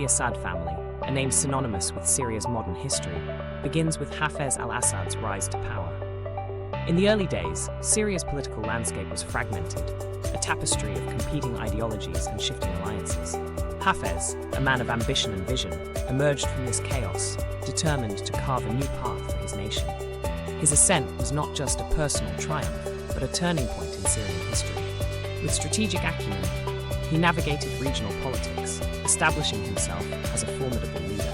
Assad family, a name synonymous with Syria's modern history, begins with Hafez al-Assad's rise to power. In the early days, Syria's political landscape was fragmented, a tapestry of competing ideologies and shifting alliances. Hafez, a man of ambition and vision, emerged from this chaos, determined to carve a new path for his nation. His ascent was not just a personal triumph, but a turning point in Syrian history. With strategic acumen, he navigated regional politics, establishing himself as a formidable leader.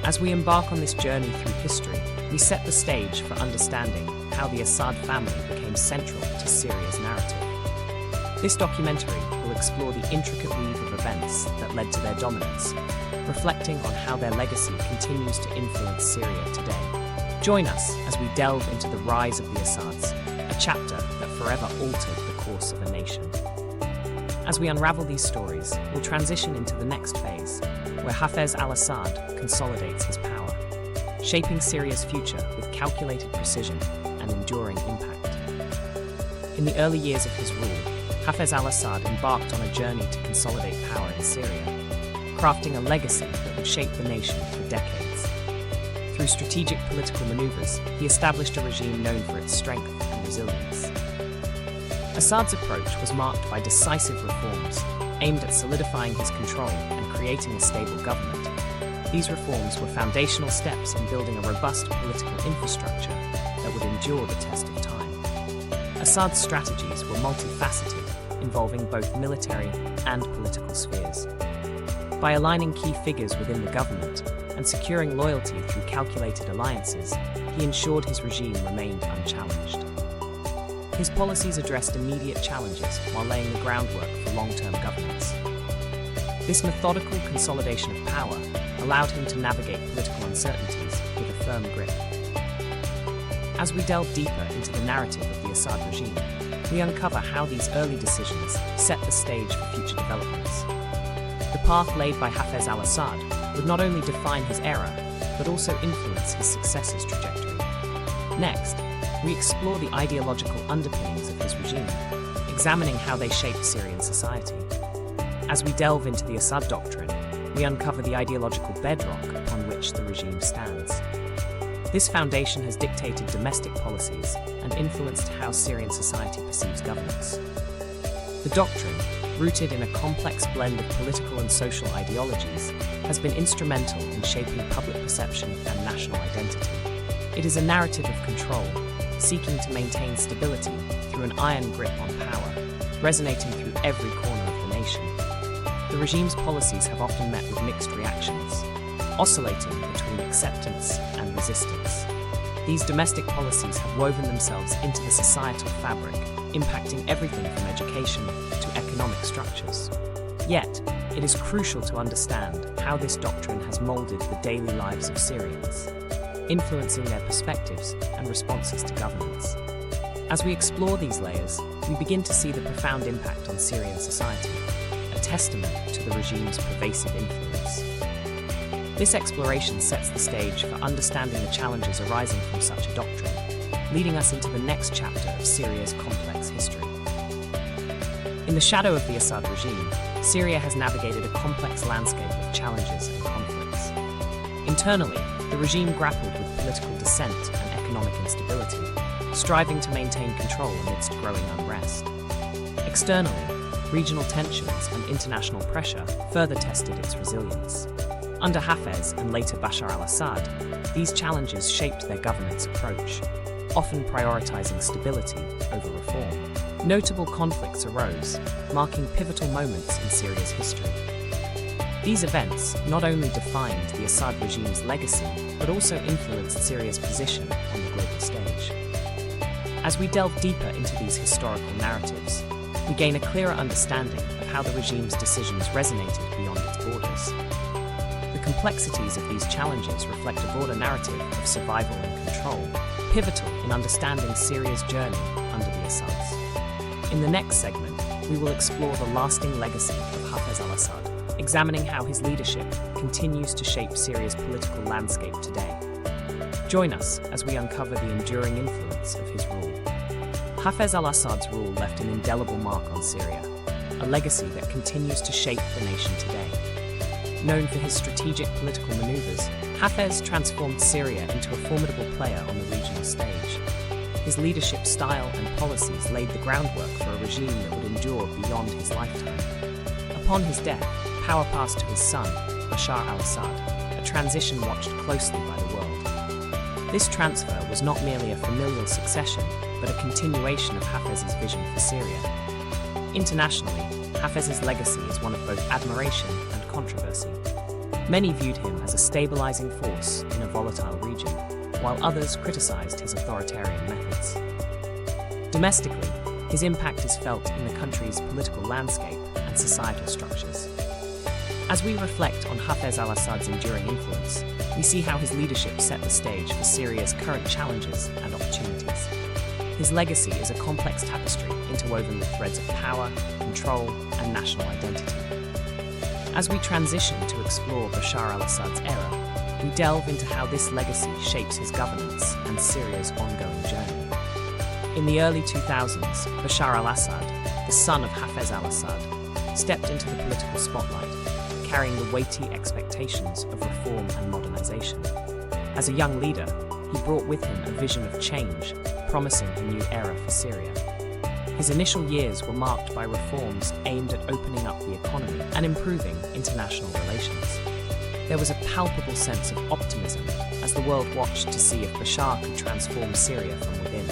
As we embark on this journey through history, we set the stage for understanding how the Assad family became central to Syria's narrative. This documentary will explore the intricate weave of events that led to their dominance, reflecting on how their legacy continues to influence Syria today. Join us as we delve into the rise of the Assads, a chapter that forever altered the course of a nation. As we unravel these stories, we'll transition into the next phase, where Hafez al-Assad consolidates his power, shaping Syria's future with calculated precision and enduring impact. In the early years of his rule, Hafez al-Assad embarked on a journey to consolidate power in Syria, crafting a legacy that would shape the nation for decades. Through strategic political maneuvers, he established a regime known for its strength and resilience. Assad's approach was marked by decisive reforms aimed at solidifying his control and creating a stable government. These reforms were foundational steps in building a robust political infrastructure that would endure the test of time. Assad's strategies were multifaceted, involving both military and political spheres. By aligning key figures within the government and securing loyalty through calculated alliances, he ensured his regime remained unchallenged. His policies addressed immediate challenges while laying the groundwork for long-term governance. This methodical consolidation of power allowed him to navigate political uncertainties with a firm grip. As we delve deeper into the narrative of the Assad regime, we uncover how these early decisions set the stage for future developments. The path laid by Hafez al-Assad would not only define his era, but also influence his successor's trajectory. Next, we explore the ideological underpinnings of his regime, examining how they shaped Syrian society. As we delve into the Assad doctrine, we uncover the ideological bedrock upon which the regime stands. This foundation has dictated domestic policies and influenced how Syrian society perceives governance. The doctrine, rooted in a complex blend of political and social ideologies, has been instrumental in shaping public perception and national identity. It is a narrative of control, seeking to maintain stability through an iron grip on power, resonating through every corner of the nation. The regime's policies have often met with mixed reactions, oscillating between acceptance and resistance. These domestic policies have woven themselves into the societal fabric, impacting everything from education to economic structures. Yet, it is crucial to understand how this doctrine has molded the daily lives of Syrians, influencing their perspectives and responses to governance. As we explore these layers, we begin to see the profound impact on Syrian society, a testament to the regime's pervasive influence. This exploration sets the stage for understanding the challenges arising from such a doctrine, leading us into the next chapter of Syria's complex history. In the shadow of the Assad regime, Syria has navigated a complex landscape of challenges and conflicts. Internally, the regime grappled with political dissent and economic instability, striving to maintain control amidst growing unrest. Externally, regional tensions and international pressure further tested its resilience. Under Hafez and later Bashar al-Assad, these challenges shaped their governance approach, often prioritizing stability over reform. Notable conflicts arose, marking pivotal moments in Syria's history. These events not only defined the Assad regime's legacy, but also influenced Syria's position on the global stage. As we delve deeper into these historical narratives, we gain a clearer understanding of how the regime's decisions resonated beyond its borders. The complexities of these challenges reflect a broader narrative of survival and control, pivotal in understanding Syria's journey under the Assads. In the next segment, we will explore the lasting legacy of Hafez al-Assad, examining how his leadership continues to shape Syria's political landscape today. Join us as we uncover the enduring influence of his rule. Hafez al-Assad's rule left an indelible mark on Syria, a legacy that continues to shape the nation today. Known for his strategic political maneuvers, Hafez transformed Syria into a formidable player on the regional stage. His leadership style and policies laid the groundwork for a regime that would endure beyond his lifetime. Upon his death, power passed to his son, Bashar al-Assad, a transition watched closely by the world. This transfer was not merely a familial succession, but a continuation of Hafez's vision for Syria. Internationally, Hafez's legacy is one of both admiration and controversy. Many viewed him as a stabilizing force in a volatile region, while others criticized his authoritarian methods. Domestically, his impact is felt in the country's political landscape and societal structures. As we reflect on Hafez al-Assad's enduring influence, we see how his leadership set the stage for Syria's current challenges and opportunities. His legacy is a complex tapestry interwoven with threads of power, control, and national identity. As we transition to explore Bashar al-Assad's era, we delve into how this legacy shapes his governance and Syria's ongoing journey. In the early 2000s, Bashar al-Assad, the son of Hafez al-Assad, stepped into the political spotlight, carrying the weighty expectations of reform and modernization. As a young leader, he brought with him a vision of change, promising a new era for Syria. His initial years were marked by reforms aimed at opening up the economy and improving international relations. There was a palpable sense of optimism as the world watched to see if Bashar could transform Syria from within.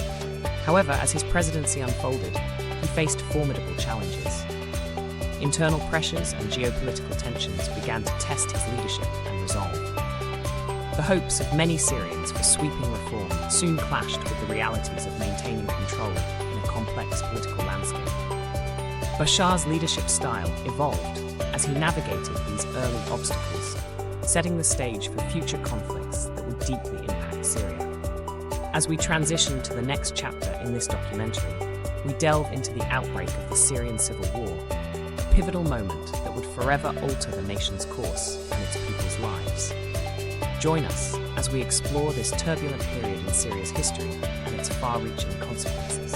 However, as his presidency unfolded, he faced formidable challenges. Internal pressures and geopolitical tensions began to test his leadership and resolve. The hopes of many Syrians for sweeping reform soon clashed with the realities of maintaining control in a complex political landscape. Bashar's leadership style evolved as he navigated these early obstacles, setting the stage for future conflicts that would deeply impact Syria. As we transition to the next chapter in this documentary, we delve into the outbreak of the Syrian Civil War, a pivotal moment that would forever alter the nation's course and its people's lives. Join us as we explore this turbulent period in Syria's history and its far-reaching consequences.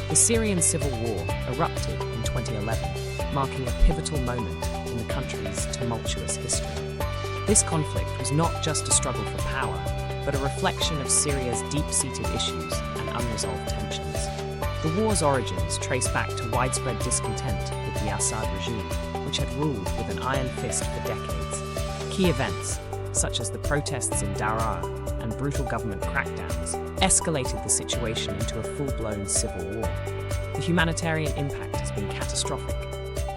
The Syrian Civil War erupted in 2011, marking a pivotal moment in the country's tumultuous history. This conflict was not just a struggle for power, but a reflection of Syria's deep-seated issues and unresolved tensions. The war's origins trace back to widespread discontent with the Assad regime, which had ruled with an iron fist for decades. Key events, such as the protests in Daraa and brutal government crackdowns, escalated the situation into a full-blown civil war. The humanitarian impact has been catastrophic.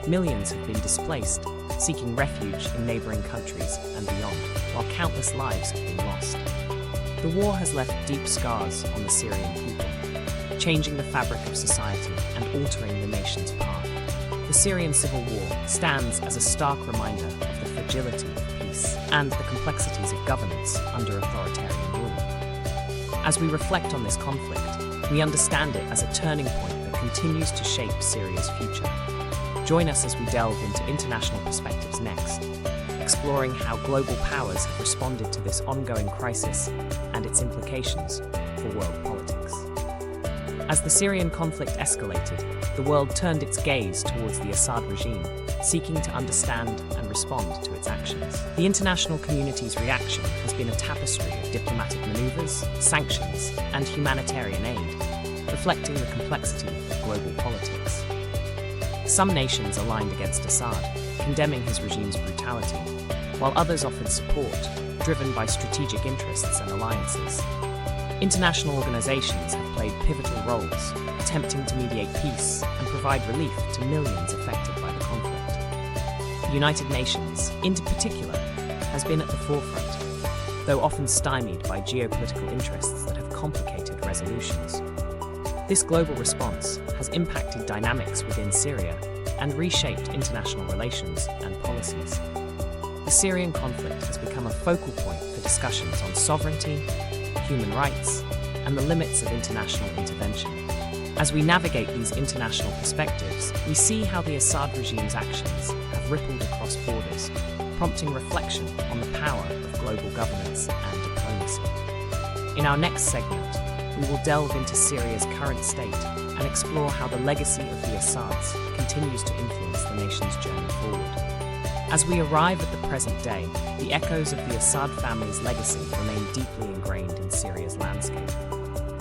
Millions have been displaced, seeking refuge in neighboring countries and beyond, while countless lives have been lost. The war has left deep scars on the Syrian people, changing the fabric of society and altering the nation's path. The Syrian Civil War stands as a stark reminder of the fragility of peace and the complexities of governance under authoritarian rule. As we reflect on this conflict, we understand it as a turning point that continues to shape Syria's future. Join us as we delve into international perspectives next, exploring how global powers have responded to this ongoing crisis and its implications for world politics. As the Syrian conflict escalated, the world turned its gaze towards the Assad regime, seeking to understand and respond to its actions. The international community's reaction has been a tapestry of diplomatic maneuvers, sanctions, and humanitarian aid, reflecting the complexity of global politics. Some nations aligned against Assad, condemning his regime's brutality, while others offered support, driven by strategic interests and alliances. International organizations have played pivotal roles, attempting to mediate peace and provide relief to millions affected by the conflict. The United Nations, in particular, has been at the forefront, though often stymied by geopolitical interests that have complicated resolutions. This global response has impacted dynamics within Syria and reshaped international relations and policies. The Syrian conflict has become a focal point for discussions on sovereignty, human rights, and the limits of international intervention. As we navigate these international perspectives, we see how the Assad regime's actions have rippled across borders, prompting reflection on the power of global governance and diplomacy. In our next segment, we will delve into Syria's current state and explore how the legacy of the Assads continues to influence the nation's journey forward. As we arrive at the present day, the echoes of the Assad family's legacy remain deeply ingrained in Syria's landscape.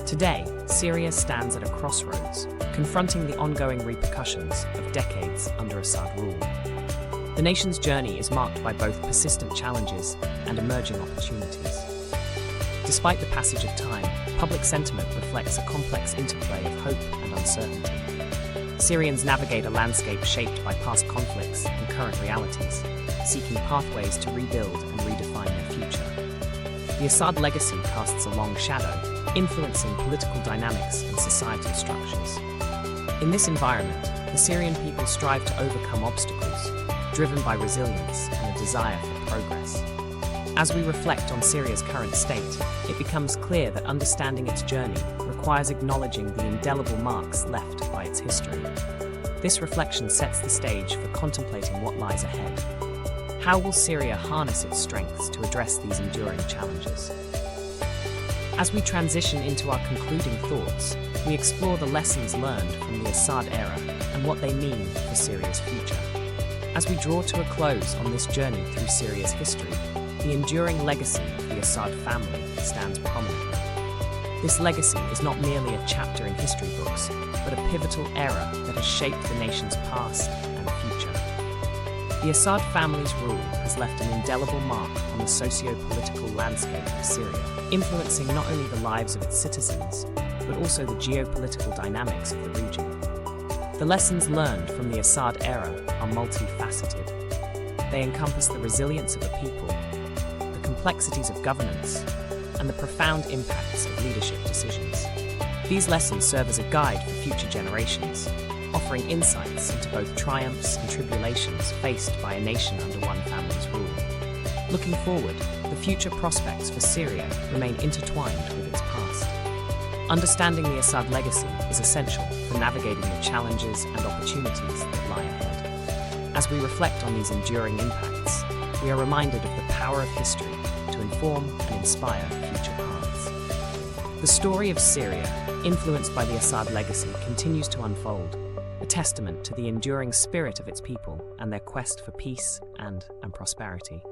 Today, Syria stands at a crossroads, confronting the ongoing repercussions of decades under Assad rule. The nation's journey is marked by both persistent challenges and emerging opportunities. Despite the passage of time, public sentiment reflects a complex interplay of hope and uncertainty. Syrians navigate a landscape shaped by past conflicts and current realities, seeking pathways to rebuild and redefine their future. The Assad legacy casts a long shadow, influencing political dynamics and societal structures. In this environment, the Syrian people strive to overcome obstacles, driven by resilience and a desire for progress. As we reflect on Syria's current state, it becomes clear that understanding its journey requires acknowledging the indelible marks left by its history. This reflection sets the stage for contemplating what lies ahead. How will Syria harness its strengths to address these enduring challenges? As we transition into our concluding thoughts, we explore the lessons learned from the Assad era and what they mean for Syria's future. As we draw to a close on this journey through Syria's history, the enduring legacy of the Assad family stands prominently. This legacy is not merely a chapter in history books, but a pivotal era that has shaped the nation's past and future. The Assad family's rule has left an indelible mark on the socio-political landscape of Syria, influencing not only the lives of its citizens, but also the geopolitical dynamics of the region. The lessons learned from the Assad era are multifaceted. They encompass the resilience of a people, the complexities of governance, and the profound impacts of leadership decisions. These lessons serve as a guide for future generations, offering insights into both triumphs and tribulations faced by a nation under one family's rule. Looking forward, the future prospects for Syria remain intertwined with its past. Understanding the Assad legacy is essential for navigating the challenges and opportunities that lie ahead. As we reflect on these enduring impacts, we are reminded of the power of history to inform and inspire future paths. The story of Syria, influenced by the Assad legacy, continues to unfold, a testament to the enduring spirit of its people and their quest for peace and prosperity.